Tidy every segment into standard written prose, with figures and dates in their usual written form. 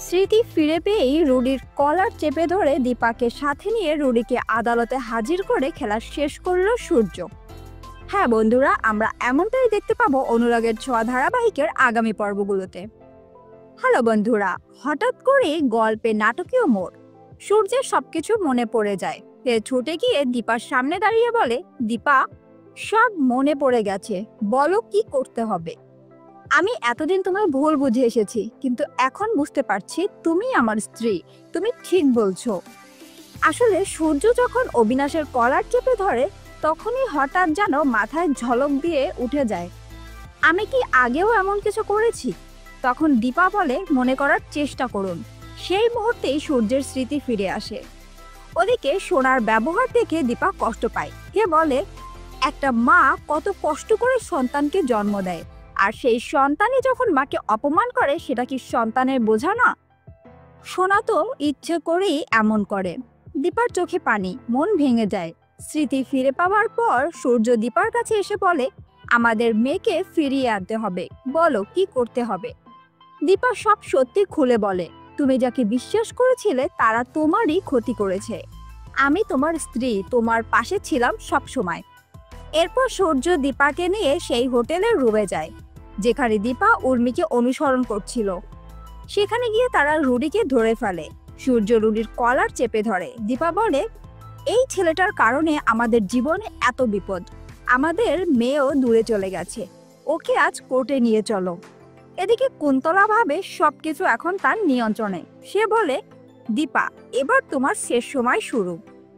স্মৃতি ফিরে পেয়েই রুডির কলার চেপে ধরে দীপাকে সাথে নিয়ে রুডিকে আদালতে হাজির করে খেলা শেষ করলো সূর্য। হ্যাঁ বন্ধুরা, আমরা এমনটাই দেখতে পাবো অনুরাগের ছোঁয়া ধারাবাহিকের আগামী পর্বগুলোতে। হ্যালো বন্ধুরা, হঠাৎ করে গল্পে নাটকীয় মোড়। সূর্যের সবকিছু মনে পড়ে যায়। সে ছুটে গিয়ে দীপার সামনে দাঁড়িয়ে বলে, দীপা, সব মনে পড়ে গেছে, বলো কি করতে হবে। আমি এতদিন তোমায় ভুল বুঝে এসেছি, কিন্তু এখন বুঝতে পারছি তুমি আমার স্ত্রী। তুমি ঠিক বলছো। আসলে সূর্য যখন অবিনাশের কলার চেপে ধরে তখনই হঠাৎ যেন মাথায় ঝলক দিয়ে উঠে যায়, আমি কি আগেও এমন কিছু করেছি? তখন দীপা বলে, মনে করার চেষ্টা করুন। সেই মুহূর্তেই সূর্যের স্মৃতি ফিরে আসে। ওদিকে সোনার ব্যবহার দেখে দীপা কষ্ট পায়। কে বলে, একটা মা কত কষ্ট করে সন্তানকে জন্ম দেয়, আর সেই সন্তানই যখন মাকে অপমান করে সেটা কি সন্তানের বোঝা না? সোনা তো ইচ্ছে করেই এমন করে। দীপার চোখে পানি, মন ভেঙে যায়। স্মৃতি ফিরে পাওয়ার পর সূর্য দীপার কাছে এসে বলে, আমাদের মেয়েকে ফিরিয়ে আনতে হবে, বলো কি করতে হবে। দীপা সব সত্যি খুলে বলে, তুমি যাকে বিশ্বাস করেছিলে তারা তোমারই ক্ষতি করেছে। আমি তোমার স্ত্রী, তোমার পাশে ছিলাম সব সময়। এরপর সূর্য দীপাকে নিয়ে সেই হোটেলের রুমে যায় যেখানে দীপা উর্মিকে অনুসরণ করছিল। সেখানে গিয়ে তারা রুডিকে ধরে ফেলে। সূর্য রুডির কলার চেপে ধরে। দীপা বলে, এই ছেলেটার কারণে আমাদের জীবনে এত বিপদ। আমাদের মেয়েও দূরে চলে গেছে, ওকে আজ কোর্টে নিয়ে চলো। এদিকে কুন্তলা ভাবে সবকিছু এখন তার নিয়ন্ত্রণে। সে বলে, দীপা, এবার তোমার শেষ সময় শুরু।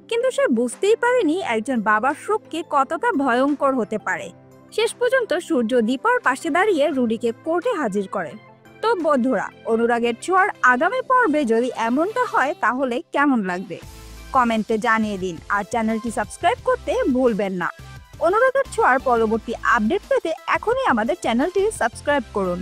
কিন্তু সে বুঝতেই পারেনি একজন বাবার শোককে কতটা ভয়ঙ্কর হতে পারে। শেষ পর্যন্ত সূর্য দীপার পাশে দাঁড়িয়ে রুডিকে কোর্টে হাজির করে। তো বন্ধুরা, অনুরাগের ছোঁয়ার আগামী পর্বে যদি এমনটা হয় তাহলে কেমন লাগবে কমেন্টে জানিয়ে দিন, আর চ্যানেলটি সাবস্ক্রাইব করতে ভুলবেন না। অনুরাগের ছোঁয়ার পরবর্তী আপডেট পেতে এখনই আমাদের চ্যানেলটি সাবস্ক্রাইব করুন।